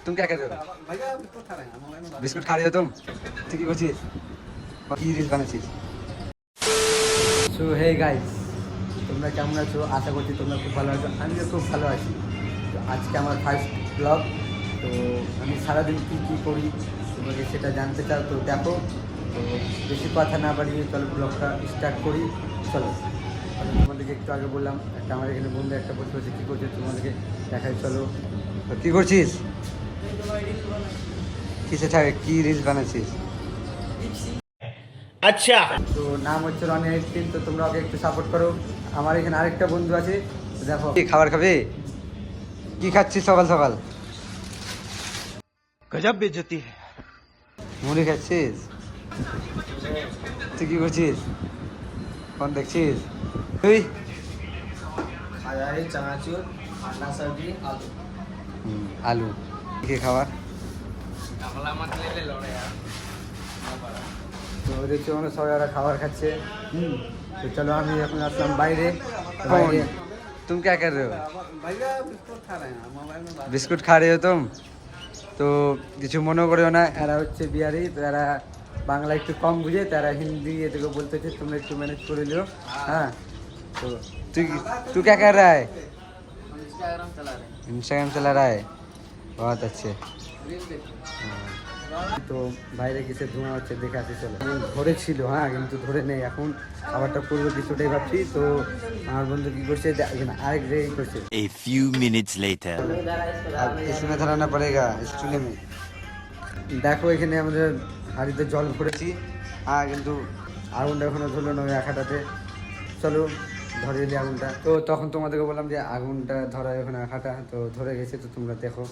तुम क्या कर रहे हो? बिस्कुट खा रहे हो तुम? তুই কি করছিস? কি রিল বানাচ্ছিস? সো হে গাইস, তোমরা কেমন আছো? আশা করছি তোমরা খুব ভালো আছো। আমিও খুব ভালো আছি। তো আজকে আমার ফার্স্ট ব্লগ। তো আমি সারাদিন কী কী করি তোমাকে সেটা জানতে চাও তো দেখো। তো বেশি কথা না বাড়িয়ে চলো ব্লগটা স্টার্ট করি। চলো, আমি তোমাদেরকে একটু আগে বললাম একটা আমার এখানে বন্ধু একটা বসে বসে কী করছে তোমাদেরকে দেখাই। চলো, তো কী করছিস? কিসে থাকে? কী রিলস বানাচ্ছিস? আচ্ছা, তো নাম হচ্ছে রনি আইসক্রিম। তো তোমরা ওকে একটু সাপোর্ট করো। আমার এখানে আরেকটা বন্ধু আছে, তো দেখো। কি খাবার খাবে? কি খাচ্ছিস সকাল সকাল? গজব বেজতি है। মুড়ি খাচ্ছিস? তুই কি করছিস? ফোন দেখছিস? তুই? চানাচুর, আন্ডা সবজি, আলু। আলু কি খাবার? তো দেখছি মানে সবাই ওরা খাবার খাচ্ছে। তো চলো আমি এখন আসলাম বাইরে। तुम क्या कर रहे हो? भैया बिस्कुट खा रहे हैं, मोबाइल में बात। বিস্কুট খা রে তুম? তো কিছু মনে করিও না, এরা হচ্ছে বিহারি। তো এরা বাংলা একটু কম বুঝে, তারা হিন্দি এদিকে বলতে হচ্ছে, তোমরা একটু ম্যানেজ করে লিও। হ্যাঁ, তো তুই तू क्या कर रहा है? इंस्टाग्राम चला रहे हैं, इंस्टाग्राम चला रहा है, बहुत अच्छे। रील देख रहे हैं। তো বাইরে কিছু ধোঁয়া হচ্ছে, দেখে আসি। চলো, ধরে ছিল হ্যাঁ, কিন্তু ধরে নেই এখন। খাবারটা করবো কিছুটাই ভাবছি। তো আমার বন্ধু কি করছে আরেক জায়গায় করছে। A few minutes later. अब इसमें धराना पड़ेगा इस चूल्हे में। দেখো এখানে আমাদের হাঁড়িতে জল ভরেছি। হ্যাঁ, কিন্তু আগুনটা এখনো ধরলো না ওই আখাটাতে। চলো ধরিয়ে দিই আগুনটা। তো তখন তোমাদেরকে বললাম যে আগুনটা ধরা ওখানে আখাটা তো ধরে গেছে। তো তোমরা দেখো,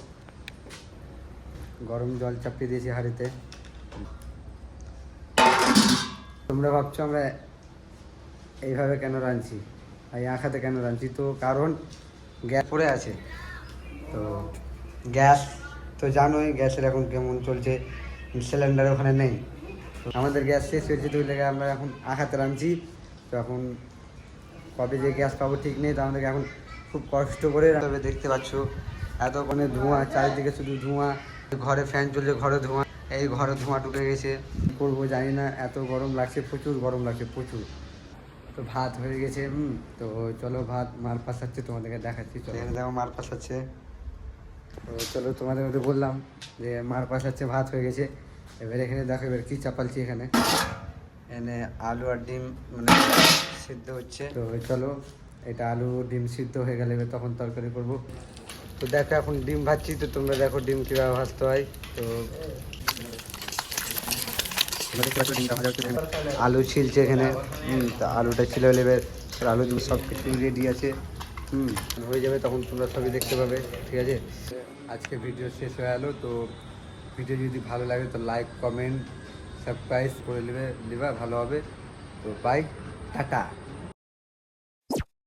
গরম জল চাপিয়ে দিয়েছি হাঁড়িতে। তোমরা ভাবছো আমরা এইভাবে কেন রাঁধছি, এই আখাতে কেন রাঁধছি? তো কারণ গ্যাস পড়ে আছে। তো গ্যাস তো জানোই গ্যাসের এখন কেমন চলছে, সিলিন্ডার ওখানে নেই। তো আমাদের গ্যাস শেষ হয়েছে, তো ওই জায়গায় আমরা এখন আখাতে রাঁধছি। তো এখন কবে যে গ্যাস পাবো ঠিক নেই। তো আমাদেরকে এখন খুব কষ্ট করে তবে দেখতে পাচ্ছ এত মানে ধোঁয়া, চারিদিকে শুধু ধোঁয়া। ঘরে ফ্যান চলছে, ঘরে ধোঁয়া, এই ঘরে ধোঁয়া ঢুকে গেছে। কী করবো জানি না, এত গরম লাগছে, প্রচুর গরম লাগছে, প্রচুর। তো ভাত হয়ে গেছে। তো চলো ভাত মার পাশাচ্ছে, তোমাদেরকে দেখাচ্ছি। চলো এখানে দেখো মার পাশাচ্ছে। তো চলো তোমাদের মধ্যে বললাম যে মার পাশাচ্ছে, ভাত হয়ে গেছে। এবার এখানে দেখো এবার কী চাপালছি। এখানে এখানে আলু আর ডিম মানে সিদ্ধ হচ্ছে। তো চলো, এটা আলু ডিম সিদ্ধ হয়ে গেলে এবার তখন তরকারি করবো। তো দেখো এখন ডিম ভাজছি। তো তোমরা দেখো ডিম কীভাবে ভাজতে হয়। তো আলু ছিলছে এখানে। তো আলুটা ছিলে হলে এবার আলু সব কিছু রেডি আছে। হয়ে যাবে তখন তোমরা সবই দেখতে পাবে, ঠিক আছে? আজকে ভিডিও শেষ হয়ে গেলো। তো ভিডিও যদি ভালো লাগে তো লাইক কমেন্ট সাবস্ক্রাইব করে নেবে, ভালো হবে। তো বাই, টাটা।